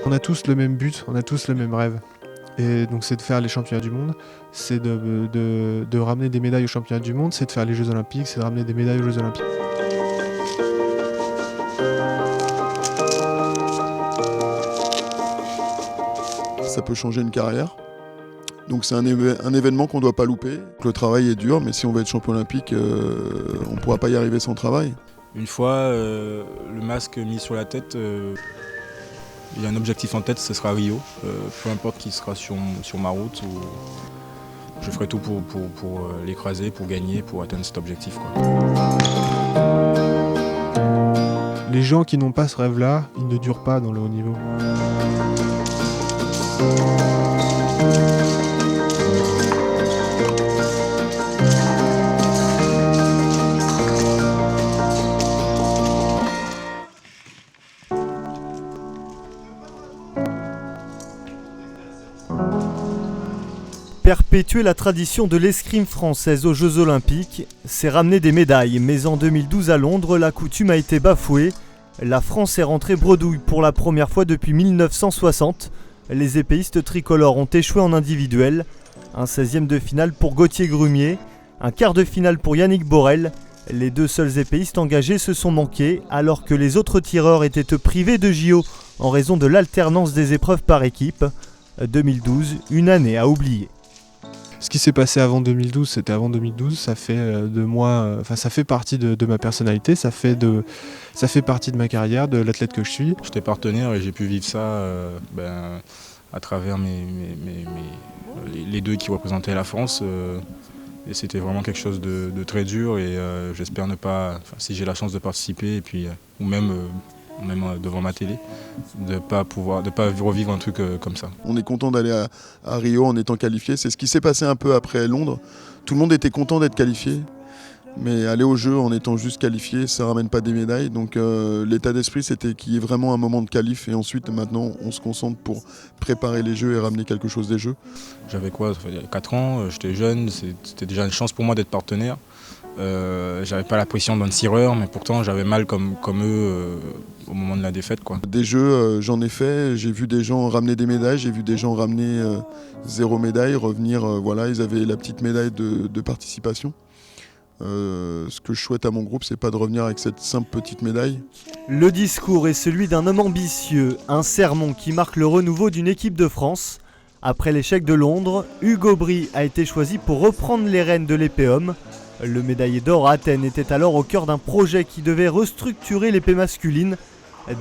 On a tous le même but, on a tous le même rêve. Et donc c'est de faire les championnats du monde, c'est de ramener des médailles aux championnats du monde, c'est de faire les Jeux Olympiques, c'est de ramener des médailles aux Jeux Olympiques. Ça peut changer une carrière. Donc c'est un événement qu'on ne doit pas louper. Le travail est dur, mais si on veut être champion olympique, on ne pourra pas y arriver sans travail. Une fois le masque mis sur la tête, il y a un objectif en tête, ce sera Rio. Peu importe qui sera sur ma route, je ferai tout pour l'écraser, pour gagner, pour atteindre cet objectif, quoi. Les gens qui n'ont pas ce rêve-là, ils ne durent pas dans le haut niveau. Perpétuer la tradition de l'escrime française aux Jeux Olympiques, c'est ramener des médailles, mais en 2012 à Londres, la coutume a été bafouée. La France est rentrée bredouille pour la première fois depuis 1960. Les épéistes tricolores ont échoué en individuel. Un 16e de finale pour Gauthier Grumier, un quart de finale pour Yannick Borel. Les deux seuls épéistes engagés se sont manqués, alors que les autres tireurs étaient privés de JO en raison de l'alternance des épreuves par équipe. 2012, une année à oublier. Ce qui s'est passé avant 2012, c'était avant 2012, ça fait de moi, ça fait partie de ma personnalité, ça fait partie de ma carrière, de l'athlète que je suis. J'étais partenaire et j'ai pu vivre ça à travers les deux qui représentaient la France. Et c'était vraiment quelque chose de très dur et j'espère ne pas, si j'ai la chance de participer, et puis, ou même devant ma télé, de pas revivre un truc comme ça. On est content d'aller à Rio en étant qualifié. C'est ce qui s'est passé un peu après Londres. Tout le monde était content d'être qualifié, mais aller au jeu en étant juste qualifié, ça ramène pas des médailles. Donc l'état d'esprit, c'était qu'il y ait vraiment un moment de qualif, et ensuite maintenant on se concentre pour préparer les jeux et ramener quelque chose des jeux. J'avais quoi, ça fait 4 ans, j'étais jeune, c'était déjà une chance pour moi d'être partenaire. J'avais pas la pression d'un tireur, mais pourtant j'avais mal comme eux au moment de la défaite, quoi. Des jeux, j'en ai fait, j'ai vu des gens ramener des médailles, j'ai vu des gens ramener 0 médaille, revenir, voilà, ils avaient la petite médaille de participation. Ce que je souhaite à mon groupe, c'est pas de revenir avec cette simple petite médaille. Le discours est celui d'un homme ambitieux, un sermon qui marque le renouveau d'une équipe de France. Après l'échec de Londres, Hugues Aubry a été choisi pour reprendre les rênes de l'épée homme. Le médaillé d'or à Athènes était alors au cœur d'un projet qui devait restructurer l'épée masculine.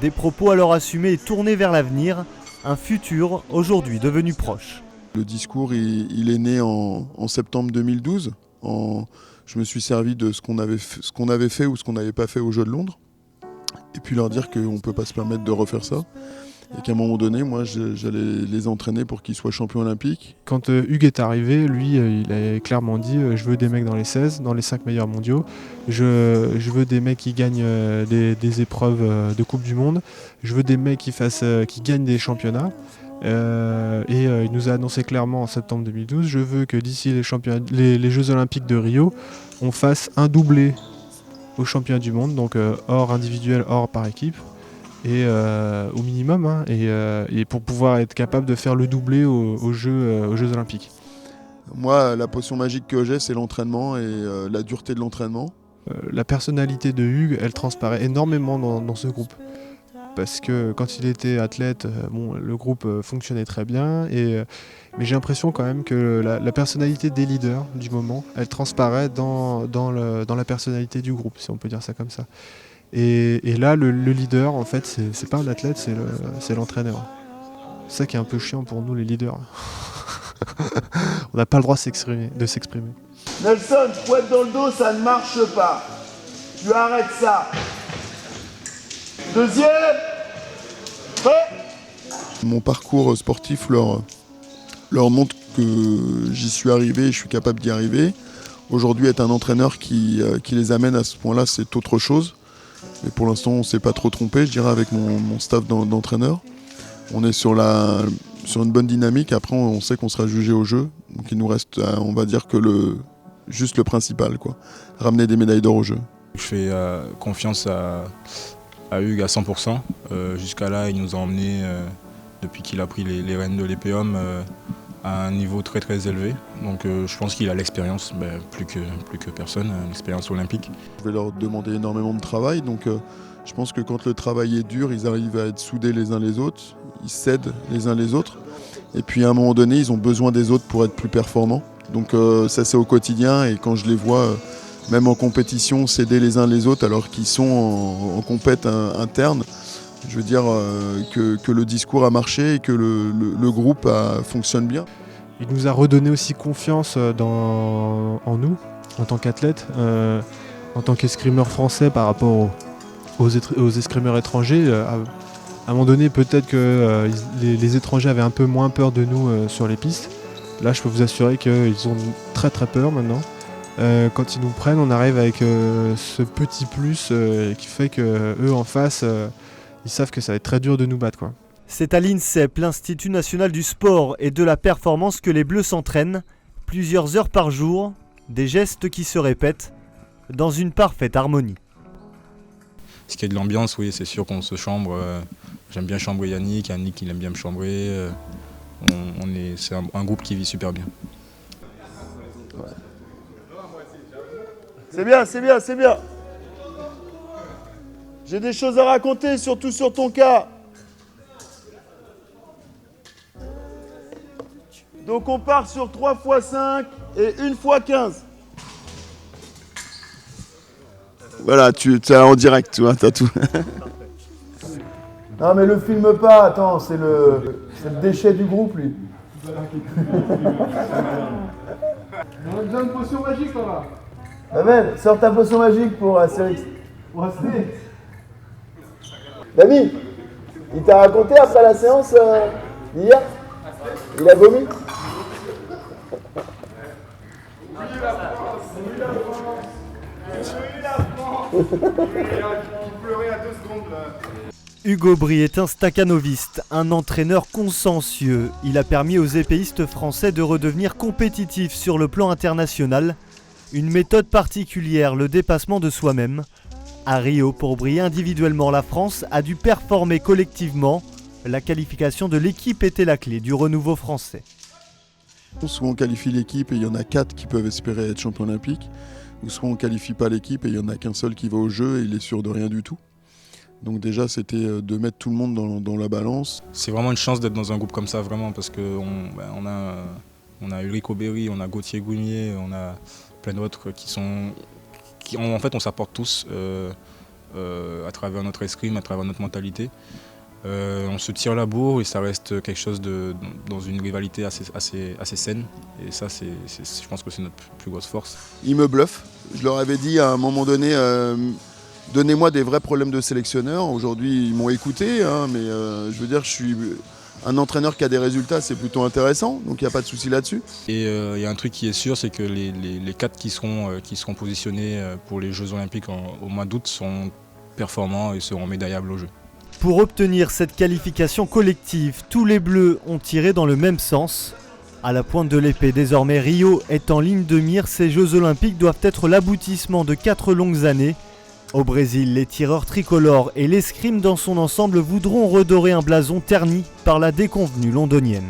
Des propos alors assumés et tournés vers l'avenir, un futur aujourd'hui devenu proche. Le discours, il est né en septembre 2012. Je me suis servi de ce qu'on avait fait ou ce qu'on n'avait pas fait aux Jeux de Londres. Et puis leur dire qu'on ne peut pas se permettre de refaire ça. Et qu'à un moment donné, moi, j'allais les entraîner pour qu'ils soient champions olympiques. Quand Hugues est arrivé, lui, il a clairement dit je veux des mecs dans les 16, dans les 5 meilleurs mondiaux. Je veux des mecs qui gagnent des épreuves de Coupe du Monde. Je veux des mecs qui gagnent des championnats. Il nous a annoncé clairement en septembre 2012 je veux que d'ici les Jeux Olympiques de Rio, on fasse un doublé aux championnats du monde, donc hors individuel, hors par équipe. Et au minimum, hein, et pour pouvoir être capable de faire le doublé aux Jeux Olympiques. Moi, la potion magique que j'ai, c'est l'entraînement et la dureté de l'entraînement. La personnalité de Hugues, elle transparaît énormément dans ce groupe. Parce que quand il était athlète, le groupe fonctionnait très bien. Mais j'ai l'impression quand même que la personnalité des leaders du moment, elle transparaît dans la personnalité du groupe, si on peut dire ça comme ça. Et là, le leader, en fait, c'est pas un athlète, c'est l'entraîneur. C'est ça qui est un peu chiant pour nous, les leaders. On n'a pas le droit de s'exprimer. Nelson, fouette dans le dos, ça ne marche pas. Tu arrêtes ça. Deuxième. Mon parcours sportif leur montre que j'y suis arrivé et je suis capable d'y arriver. Aujourd'hui, être un entraîneur qui les amène à ce point-là, c'est autre chose. Mais pour l'instant, on ne s'est pas trop trompé, je dirais, avec mon staff d'entraîneur. On est sur une bonne dynamique. Après, on sait qu'on sera jugé au jeu. Donc il nous reste, on va dire, que juste le principal, quoi. Ramener des médailles d'or au jeu. Je fais confiance à Hugues à 100%. Jusqu'à là, il nous a emmenés depuis qu'il a pris les rênes de l'EPOM à un niveau très très élevé. Donc je pense qu'il a l'expérience, plus que personne, l'expérience olympique. Je vais leur demander énormément de travail, donc je pense que quand le travail est dur, ils arrivent à être soudés les uns les autres, ils s'aident les uns les autres. Et puis à un moment donné, ils ont besoin des autres pour être plus performants. Donc ça c'est au quotidien, et quand je les vois, même en compétition, s'aider les uns les autres alors qu'ils sont en compète interne, je veux dire que le discours a marché et que le groupe fonctionne bien. Il nous a redonné aussi confiance en nous, en tant qu'athlètes, en tant qu'escrimeurs français par rapport aux escrimeurs étrangers. À un moment donné, peut-être que les étrangers avaient un peu moins peur de nous sur les pistes. Là, je peux vous assurer qu'ils ont très très peur maintenant. Quand ils nous prennent, on arrive avec ce petit plus qui fait qu'eux en face, ils savent que ça va être très dur de nous battre, quoi. C'est à l'INSEP, l'Institut National du Sport et de la Performance, que les Bleus s'entraînent plusieurs heures par jour, des gestes qui se répètent dans une parfaite harmonie. Ce qui est de l'ambiance, oui, c'est sûr qu'on se chambre. J'aime bien chambrer Yannick il aime bien me chambrer. C'est un groupe qui vit super bien. C'est bien, c'est bien, c'est bien. J'ai des choses à raconter, surtout sur ton cas. Donc on part sur 3 x 5 et 1 x 15. Voilà, tu es en direct, tu vois, t'as tout. Non mais le filme pas, attends, c'est le déchet du groupe lui. On a besoin de potion magique là-bas. Amel, sors ta potion magique pour Astérix. Dami, il t'a raconté après la séance hier? Il a vomi? Hugo Bry est un stakhanoviste, un entraîneur consciencieux. Il a permis aux épéistes français de redevenir compétitifs sur le plan international. Une méthode particulière, le dépassement de soi-même. À Rio, pour briller individuellement, la France a dû performer collectivement. La qualification de l'équipe était la clé du renouveau français. Soit on qualifie l'équipe et il y en a 4 qui peuvent espérer être champion olympique, ou soit on ne qualifie pas l'équipe et il n'y en a qu'un seul qui va au jeu et il est sûr de rien du tout. Donc déjà c'était de mettre tout le monde dans la balance. C'est vraiment une chance d'être dans un groupe comme ça, vraiment, parce qu'on a Ulrich Aubéry, on a Gauthier Gounier, on a plein d'autres en fait on s'apporte tous à travers notre escrime, à travers notre mentalité. On se tire la bourre et ça reste quelque chose dans une rivalité assez saine. Et ça, je pense que c'est notre plus grosse force. Ils me bluffent. Je leur avais dit à un moment donné, donnez-moi des vrais problèmes de sélectionneur. Aujourd'hui, ils m'ont écouté, hein, mais je veux dire, je suis un entraîneur qui a des résultats, c'est plutôt intéressant. Donc il n'y a pas de souci là-dessus. Et il y a un truc qui est sûr, c'est que les 4 qui seront positionnés pour les Jeux Olympiques au mois d'août sont performants et seront médaillables au jeu. Pour obtenir cette qualification collective, tous les Bleus ont tiré dans le même sens. À la pointe de l'épée, désormais Rio est en ligne de mire. Ces Jeux Olympiques doivent être l'aboutissement de 4 longues années. Au Brésil, les tireurs tricolores et l'escrime dans son ensemble voudront redorer un blason terni par la déconvenue londonienne.